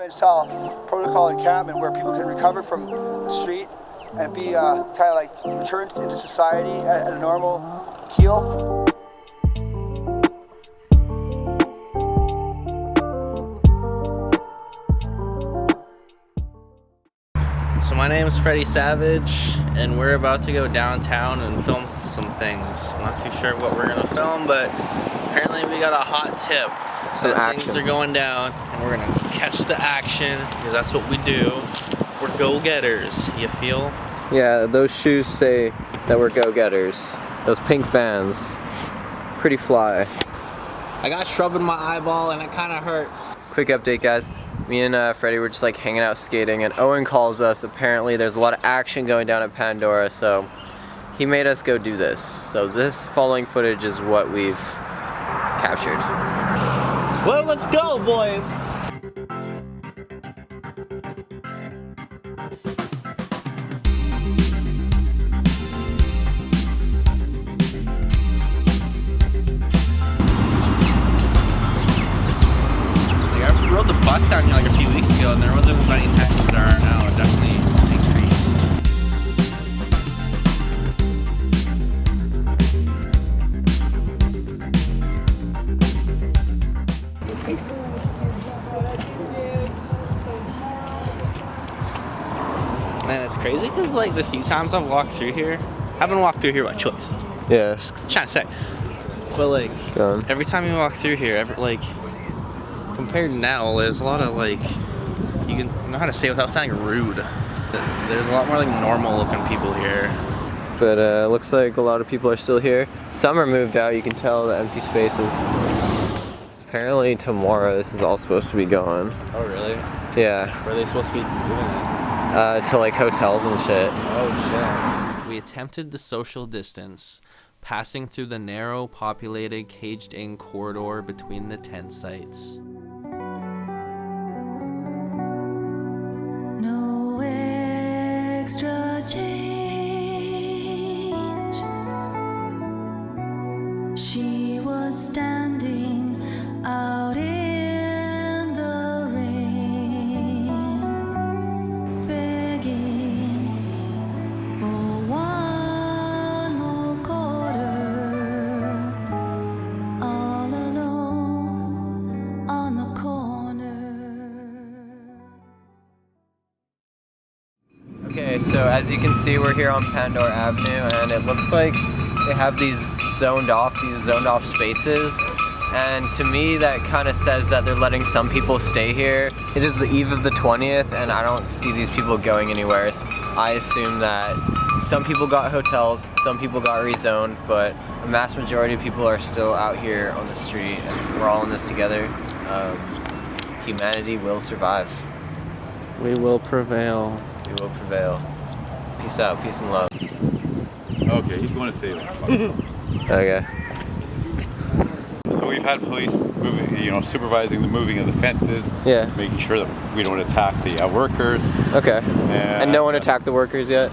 install protocol encampment where people can recover from the street and be kind of like returned into society at a normal keel. So my name is Freddie Savage, and we're about to go downtown and film some things. I'm not too sure what we're gonna film, but apparently we got a hot tip. Things are going down, and we're gonna catch the action, because that's what we do. We're go-getters, you feel? Yeah, those shoes say that we're go-getters. Those pink Vans. Pretty fly. I got shrub in my eyeball, and it kinda hurts. Quick update, guys. Me and Freddie were just like hanging out skating, and Owen calls us. Apparently there's a lot of action going down at Pandora, so he made us go do this. So this following footage is what we've captured. Well, let's go, boys! I rode the bus down here like a few weeks ago, and there wasn't as many taxis as there are now. It definitely increased. Man, it's crazy because like the few times I've walked through here, I haven't walked through here by choice. Yeah. Just trying to say. But like, every time you walk through here, compared to now, there's a lot of like, you can know how to say it without sounding rude. There's a lot more like normal looking people here. But looks like a lot of people are still here. Some are moved out, you can tell the empty spaces. Apparently tomorrow this is all supposed to be gone. Oh really? Yeah. Where are they supposed to be doing it? To like hotels and shit. Oh shit. We attempted the social distance, passing through the narrow, populated, caged-in corridor between the tent sites. No extra change. She was standing out in the rain, begging for one more quarter, all alone on the corner. Okay, so as you can see, we're here on Pandora Avenue, and it looks like they have these zoned off spaces. And to me, that kind of says that they're letting some people stay here. It is the eve of the 20th, and I don't see these people going anywhere. So I assume that some people got hotels, some people got rezoned, but a mass majority of people are still out here on the street, and we're all in this together. Humanity will survive. We will prevail. We will prevail. Peace out, peace and love. Okay, he's going to save it. Okay. So we've had police moving, supervising the moving of the fences. Yeah. Making sure that we don't attack the workers. Okay. And no one attacked the workers yet?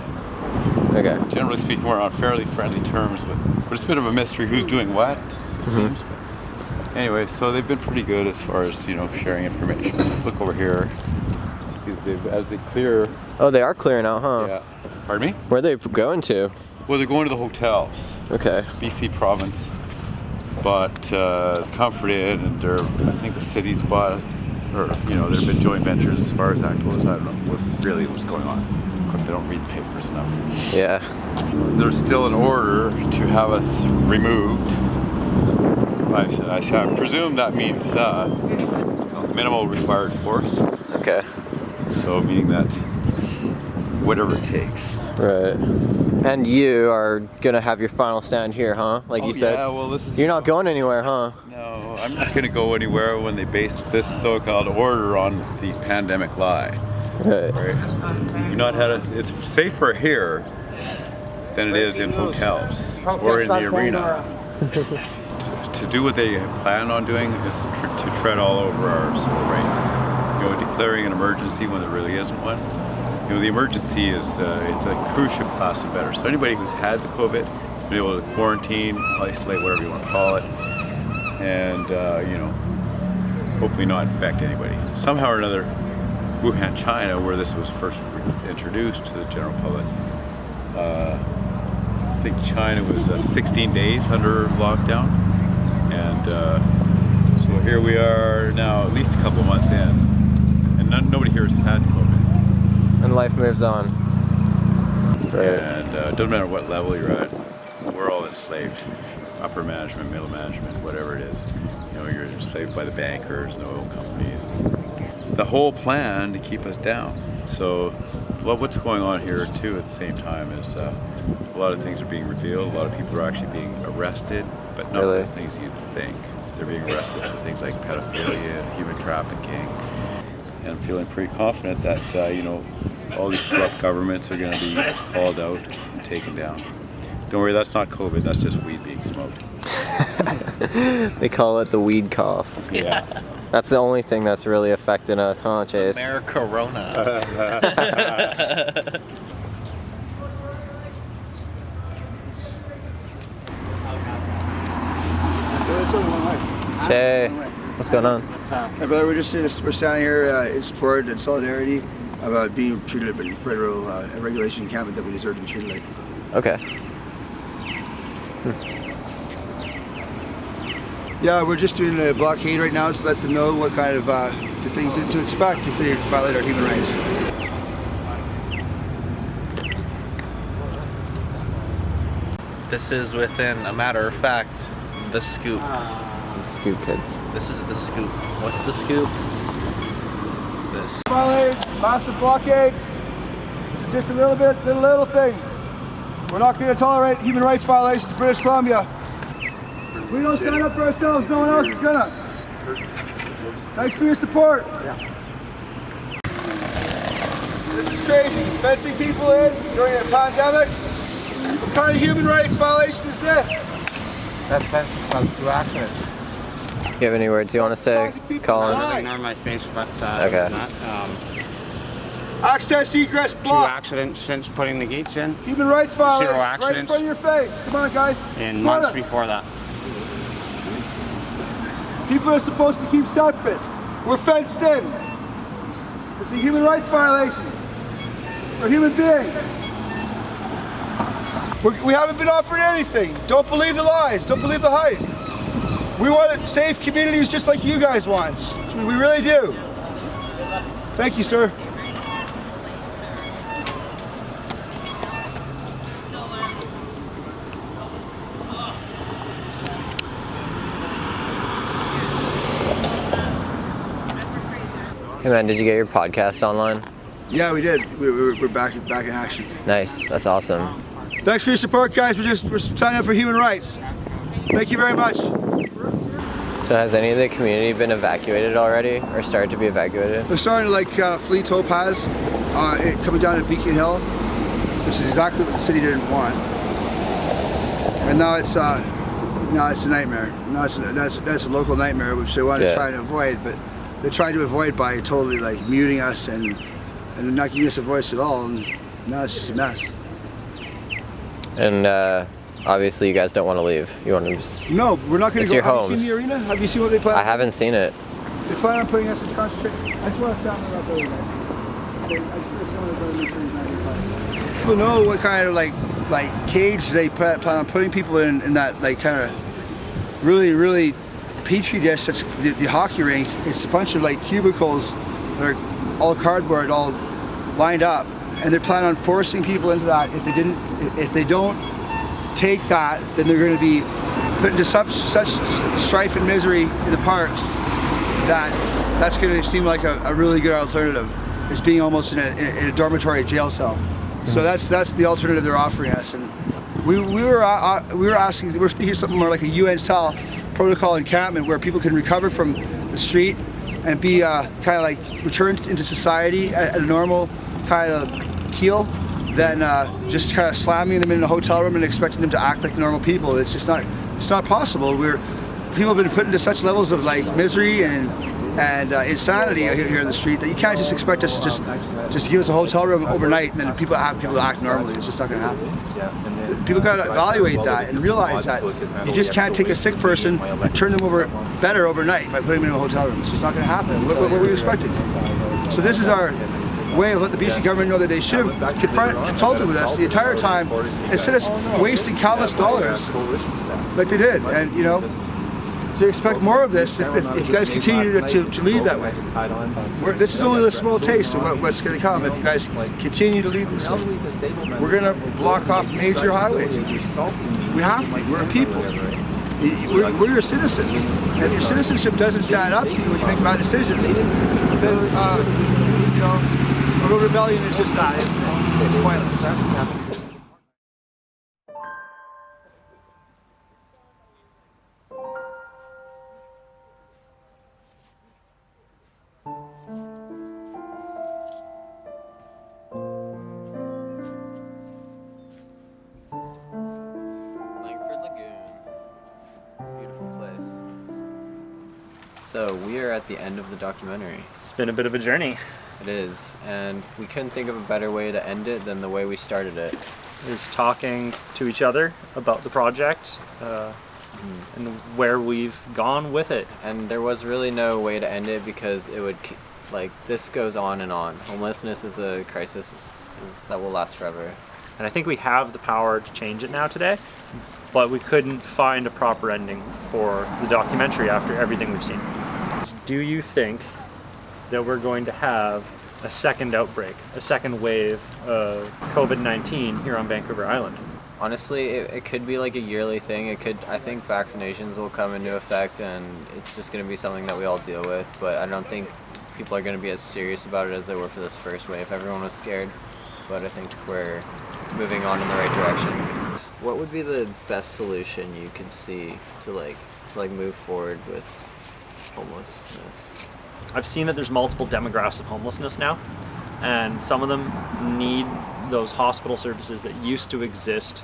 Okay. Generally speaking, we're on fairly friendly terms, but it's a bit of a mystery who's doing what. Seems. But anyway, so they've been pretty good as far as sharing information. Look over here. See, as they clear. Oh, they are clearing out, huh? Yeah. Pardon me? Where are they going to? Well, they're going to the hotels. Okay. BC province. But Comfort Inn, and I think the city's bought, or there have been joint ventures as far as that goes. I don't know what really was going on. Of course, I don't read papers enough. Yeah. There's still an order to have us removed. I presume that means minimal required force. Okay. So meaning that whatever it takes. Right. And you are gonna have your final stand here, huh? Like you said. Yeah, well, this is. You're not going anywhere, huh? No, I'm not gonna go anywhere when they base this so-called order on the pandemic lie. Right. It's safer here than it is in hotels or in the arena. To do what they plan on doing is to tread all over our civil rights. Declaring an emergency when there really isn't one. The emergency is it's a cruise ship class and better. So anybody who's had the COVID has been able to quarantine, isolate, whatever you want to call it, and hopefully not infect anybody. Somehow or another, Wuhan, China, where this was first introduced to the general public. I think China was 16 days under lockdown, and so here we are now, at least a couple months in, and nobody here has had COVID. And life moves on. Right. And it doesn't matter what level you're at, we're all enslaved. Upper management, middle management, whatever it is. You know, you're enslaved by the bankers and oil companies. The whole plan to keep us down. So, well, what's going on here too at the same time is a lot of things are being revealed. A lot of people are actually being arrested, but not Really? for the things you'd think. They're being arrested for things like pedophilia and human trafficking. And I'm feeling pretty confident that you know, all these corrupt governments are going to be called out and taken down. Don't worry, that's not COVID. That's just weed being smoked. They call it the weed cough. Yeah. That's the only thing that's really affecting us, huh, Chase? Americorona. Shay, what's going on? Hey brother, we're standing here in support and solidarity about being treated like a federal regulation encampment that we deserve to be treated like. Okay. Yeah, we're just doing a blockade right now to let them know what kind of the things to expect if they violate our human rights. This is within a matter of fact, the scoop. This is Scoop Kids. This is the scoop. What's the scoop? Violates, massive blockades. This is just a little thing. We're not going to tolerate human rights violations in British Columbia. If we don't stand up for ourselves, no one else is gonna. Thanks for your support. This is crazy. Fencing people in during a pandemic. What kind of human rights violation is this? That fence caused 2 accidents. You have any words you want to say, Colin? Ignore my face, but Okay. not, Access egress 2 blocked. accidents since putting the gates in, Human rights violation. 0 Right in accidents. front of your face. Come on, guys. and Come months on. before that. People are supposed to keep separate. We're fenced in. It's a human rights violation. We're human beings. We haven't been offered anything. Don't believe the lies. Don't believe the hype. We want safe communities just like you guys want. We really do. Thank you, sir. Hey man, did you get your podcast online? Yeah, we did. We're back in action. Nice, that's awesome. Thanks for your support, guys. We're signing up for human rights. Thank you very much. So has any of the community been evacuated already, or started to be evacuated? They're starting to flee Topaz, coming down to Beacon Hill, which is exactly what the city didn't want. And now it's a nightmare. Now that's a local nightmare, which they wanted to try and avoid, but they're trying to avoid by totally muting us and not giving us a voice at all. And now it's just a mess. And obviously you guys don't want to leave. You want to just... No, we're not going to It's go. your Have you seen the homes. arena? Have you seen what they plan? I haven't seen it. They plan on putting us in concentration. I just want to sound about the other guy. People know what kind of cage they plan on putting people in that kind of really petri dish. That's the hockey rink. It's a bunch of cubicles that are all cardboard, all lined up, and they're planning on forcing people into that. If they don't take that, then they're going to be put into such strife and misery in the parks that's going to seem like a really good alternative. It's being almost in a dormitory jail cell. So that's the alternative they're offering us, and we were asking. We're thinking something more like a UN style protocol encampment where people can recover from the street and be returned into society at a normal kind of keel, than just kind of slamming them in a hotel room and expecting them to act like normal people. It's just not. It's not possible. People have been put into such levels of misery and insanity here in the street that you can't just expect us to just give us a hotel room overnight and then people act normally. It's just not going to happen. People got to evaluate that and realize that you just can't take a sick person and turn them over better overnight by putting them in a hotel room. It's just not going to happen. What were you expecting? So this is our way of letting the BC government know that they should have consulted with us the entire time instead of wasting countless dollars like they did. And you know, to expect more of this if you guys continue to lead that way. This is only a small taste of what's going to come if you guys continue to lead this way. We're going to block off major highways. We have to. We're a people. We're your citizens. And if your citizenship doesn't stand up to you when you make bad decisions, then you know, a road rebellion is just that. It's pointless. So we are at the end of the documentary. It's been a bit of a journey. It is, and we couldn't think of a better way to end it than the way we started it. Is talking to each other about the project and where we've gone with it. And there was really no way to end it because it would, like, this goes on and on. Homelessness is a crisis that will last forever. And I think we have the power to change it now today, but we couldn't find a proper ending for the documentary after everything we've seen. Do you think that we're going to have a second outbreak, a second wave of COVID-19 here on Vancouver Island? Honestly, it could be like a yearly thing. I think vaccinations will come into effect and it's just going to be something that we all deal with, but I don't think people are going to be as serious about it as they were for this first wave. Everyone was scared, but I think we're moving on in the right direction. What would be the best solution you could see to move forward with homelessness? I've seen that there's multiple demographics of homelessness now, and some of them need those hospital services that used to exist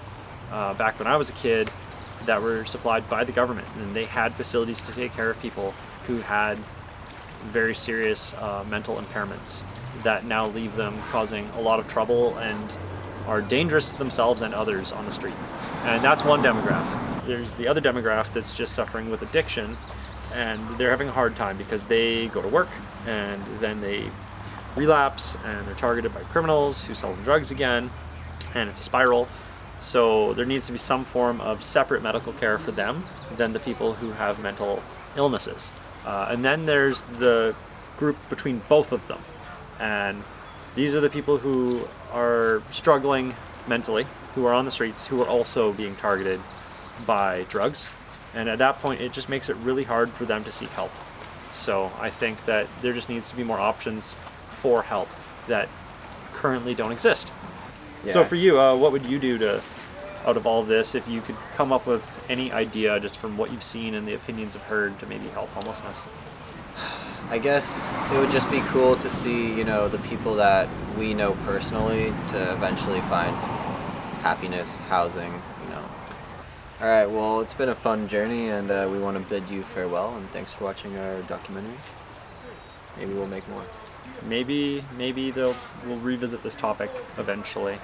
back when I was a kid that were supplied by the government, and they had facilities to take care of people who had very serious mental impairments that now leave them causing a lot of trouble and are dangerous to themselves and others on the street. And that's one demographic. There's the other demographic that's just suffering with addiction, and they're having a hard time because they go to work and then they relapse and they're targeted by criminals who sell them drugs again, and it's a spiral. So there needs to be some form of separate medical care for them than the people who have mental illnesses. And then there's the group between both of them. And these are the people who are struggling mentally, who are on the streets, who are also being targeted by drugs. And at that point, it just makes it really hard for them to seek help. So I think that there just needs to be more options for help that currently don't exist. Yeah. So for you, what would you do out of all this, if you could come up with any idea just from what you've seen and the opinions you've heard to maybe help homelessness? I guess it would just be cool to see, the people that we know personally to eventually find happiness, housing, All right, well, it's been a fun journey, and we want to bid you farewell, and thanks for watching our documentary. Maybe we'll make more. Maybe we'll revisit this topic eventually.